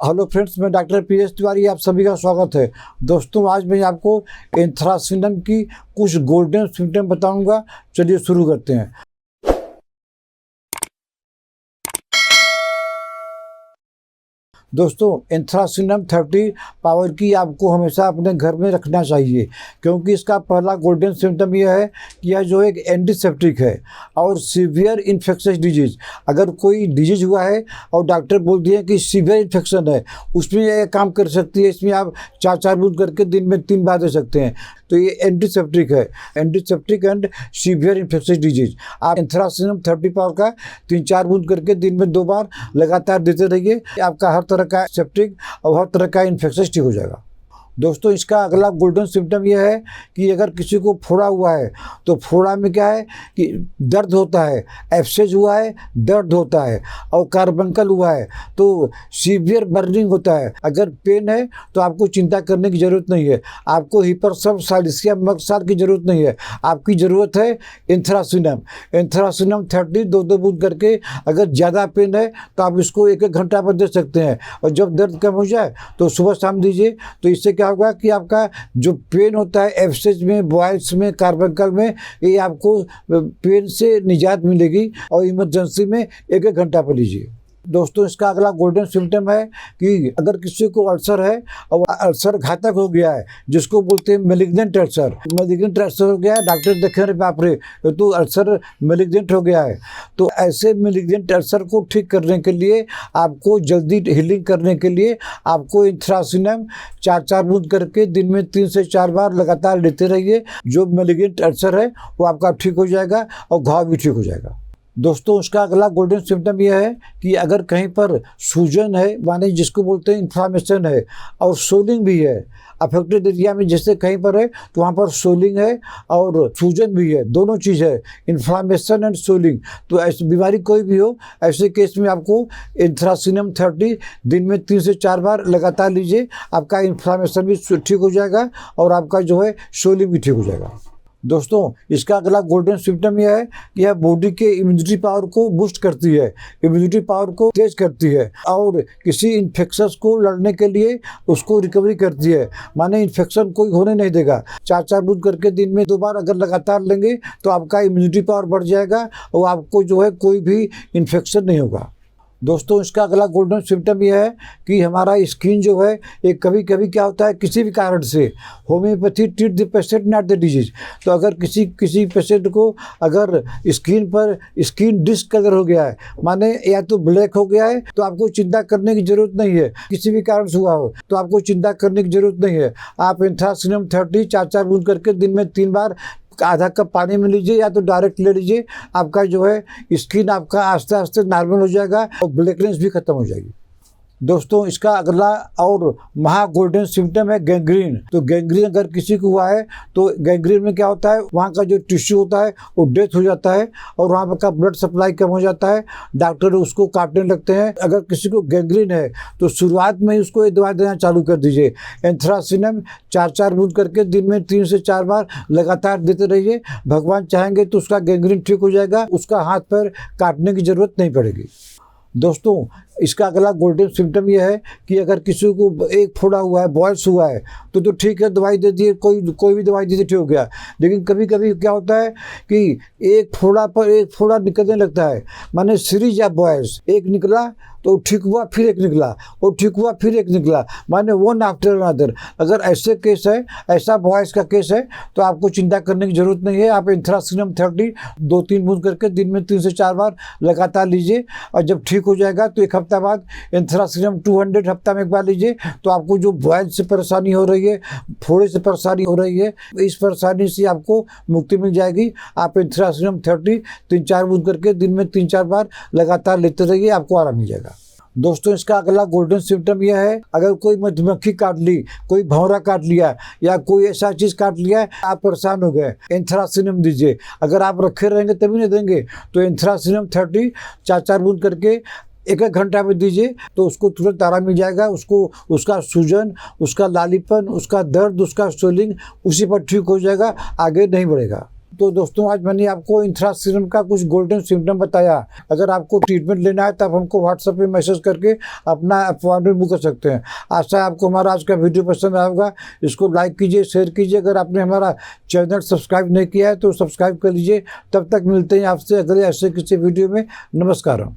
Hello friends, मैं doctor PS Tiwari, आप सभी का स्वागत है। दोस्तों, आज मैं आपको एंथ्रासिनम की कुछ गोल्डन सिम्टम बताऊंगा। चलिए शुरू करते हैं। दोस्तों, एंथ्रासिनम 30 पावर की आपको हमेशा अपने घर में रखना चाहिए, क्योंकि इसका पहला गोल्डन सिम्टम यह है कि यह जो एक एंटीसेप्टिक है और सीवियर इन्फेक्शस डिजीज। अगर कोई डिजीज हुआ है और डॉक्टर बोल दिए कि सीवियर इन्फेक्शन है, उसमें यह काम कर सकती है। इसमें आप 4 बूंद करके दिन में 3 बार दे सकते हैं। तो ये एंटीसेप्टिक है, antiseptic and severe infectious disease. आप एंथ्रासिनम 30 पावर का 3-4 बूंद करके दिन में 2 बार लगातार देते रहिए। आपका हर तरह का सेप्टिक और हर तरह का इन्फेक्शन ठीक हो जाएगा। दोस्तों, इसका अगला गोल्डन सिम्टम यह है कि अगर किसी को फोड़ा हुआ है तो फोड़ा में क्या है कि दर्द होता है, एब्सेस हुआ है दर्द होता है, और कार्बंकल हुआ है तो सीवियर बर्निंग होता है। अगर पेन है तो आपको चिंता करने की ज़रूरत नहीं है। आपको हिपरसल्फाइडिस मगसार की ज़रूरत नहीं है। आपकी ज़रूरत है एंथ्रासिनम 30 2 बूंद करके। अगर ज़्यादा पेन है तो आप इसको 1 घंटा पर दे सकते हैं, और जब दर्द कम हो जाए तो सुबह शाम दीजिए। तो इससे क्या होगा कि आपका जो पेन होता है एब्सेस में, बॉयल्स में, कार्बंकल में, ये आपको पेन से निजात मिलेगी। और इमरजेंसी में 1 घंटा पर लीजिए। दोस्तों, इसका अगला गोल्डन सिम्टम है कि अगर किसी को अल्सर है और अल्सर घातक हो गया है, जिसको बोलते हैं मैलिग्नेंट अल्सर हो गया है, डॉक्टर देखे रहे बाप रे तो अल्सर मैलिग्नेंट हो गया है। तो ऐसे मैलिग्नेंट अल्सर को ठीक करने के लिए, आपको जल्दी हीलिंग करने के लिए आपको एंथ्रासिनम 4 बूंद करके दिन में 3 से 4 बार लगातार लेते रहिए। जो मैलिग्नेंट अल्सर है वो आपका ठीक हो जाएगा और घाव भी ठीक हो जाएगा। दोस्तों, उसका अगला गोल्डन सिम्टम यह है कि अगर कहीं पर सूजन है, माने जिसको बोलते हैं इन्फ्लामेशन है, और सोलिंग भी है अफेक्टेड एरिया में, जैसे कहीं पर है तो वहाँ पर सोलिंग है और सूजन भी है, दोनों चीज़ है, इन्फ्लामेशन एंड सोलिंग। तो ऐसी बीमारी कोई भी हो, ऐसे केस में आपको एंथ्रासिनम 30 दिन में 3 से 4 बार लगातार लीजिए। आपका इन्फ्लामेशन भी ठीक हो जाएगा और आपका जो है सोलिंग भी ठीक हो जाएगा। दोस्तों, इसका अगला गोल्डन सिम्टम यह है कि यह बॉडी के इम्यूनिटी पावर को बूस्ट करती है, इम्यूनिटी पावर को तेज करती है, और किसी इन्फेक्शन को लड़ने के लिए उसको रिकवरी करती है। माने इन्फेक्शन कोई होने नहीं देगा। 4 बूंद करके दिन में 2 बार अगर लगातार लेंगे तो आपका इम्यूनिटी पावर बढ़ जाएगा और आपको जो है कोई भी इन्फेक्शन नहीं होगा। दोस्तों, इसका अगला गोल्डन सिम्टम यह है कि हमारा स्किन जो है एक कभी कभी क्या होता है, किसी भी कारण से homeopathy treat the patient not the disease. तो अगर किसी पेशेंट को अगर स्किन डिस्कलर हो गया है, माने या तो ब्लैक हो गया है, तो आपको चिंता करने की जरूरत नहीं है। किसी भी कारण से हुआ हो तो आपको चिंता करने की जरूरत नहीं है। आप एंथ्रासिनम 30 4 बूंद करके दिन में 3 बार आधा कप पानी में लीजिए या तो डायरेक्ट ले लीजिए। आपका जो है स्किन आपका आस्ते आस्ते नॉर्मल हो जाएगा और ब्लैकनेस भी खत्म हो जाएगी। दोस्तों, इसका अगला और महा गोल्डन सिम्टम है गैंग्रीन। तो गैंग्रीन अगर किसी को हुआ है तो गैंग्रीन में क्या होता है, वहाँ का जो टिश्यू होता है वो डेथ हो जाता है और वहाँ का ब्लड सप्लाई कम हो जाता है। डॉक्टर उसको काटने लगते हैं। अगर किसी को गैंग्रीन है तो शुरुआत में ही उसको ये दवा देना चालू कर दीजिए। एंथ्रासिनम 4 बूंद करके दिन में 3 से 4 बार लगातार देते रहिए। भगवान चाहेंगे तो उसका गैंग्रीन ठीक हो जाएगा, उसका हाथ पैर काटने की जरूरत नहीं पड़ेगी। दोस्तों, इसका अगला गोल्डन सिम्टम यह है कि अगर किसी को एक फोड़ा हुआ है, बॉयल्स हुआ है, तो ठीक है, दवाई दे दिए, कोई भी दवाई दे दी, ठीक हो गया। लेकिन कभी कभी क्या होता है कि एक फोड़ा पर एक फोड़ा निकलने लगता है, माने सीरीज ऑफ बॉयल्स, एक निकला तो ठीक हुआ, फिर एक निकला, और ठीक हुआ, फिर एक निकला, माने वन आफ्टर अनदर। अगर ऐसे केस है, ऐसा बॉयल्स का केस है, तो आपको चिंता करने की जरूरत नहीं है। आप एंथ्रासिनम 30 2-3 बूंद करके दिन में 3 से 4 बार लगातार लीजिए, और जब ठीक हो जाएगा तो 1 हफ्ता बाद एंथ्रासिनम 200 हफ्ता में 1 बार लीजिए। तो आपको जो बॉयल से परेशानी हो रही है, फोड़े से परेशानी हो रही है, इस परेशानी से आपको मुक्ति मिल जाएगी। आप एंथ्रासिनम 30 3-4 बूंद करके दिन में 3-4 बार लगातार लेते रहिए, आपको आराम मिल जाएगा। दोस्तों, इसका अगला गोल्डन सिम्टम यह है, अगर कोई मधुमक्खी काट ली, कोई भंवरा काट लिया या कोई ऐसा चीज़ काट लिया है, आप परेशान हो गए, एंथ्रासिनम दीजिए। अगर आप रखे रहेंगे तभी नहीं देंगे, तो एंथ्रासिनम 30 4 बूंद करके 1 घंटा में दीजिए, तो उसको तुरंत आराम मिल जाएगा। उसको उसका सूजन, उसका लालीपन, उसका दर्द, उसका स्वेलिंग उसी पर ठीक हो जाएगा, आगे नहीं बढ़ेगा। तो दोस्तों आज मैंने आपको इंथ्रासीरम का कुछ गोल्डन सिम्टम बताया। अगर आपको ट्रीटमेंट लेना है तो आप हमको व्हाट्सएप पे मैसेज करके अपना अपॉइंटमेंट बुक कर सकते हैं। आशा है आपको हमारा आज का वीडियो पसंद आएगा। इसको लाइक कीजिए, शेयर कीजिए। अगर आपने हमारा चैनल सब्सक्राइब नहीं किया है तो सब्सक्राइब कर लीजिए। तब तक मिलते हैं आपसे अगले ऐसे किसी वीडियो में। नमस्कार।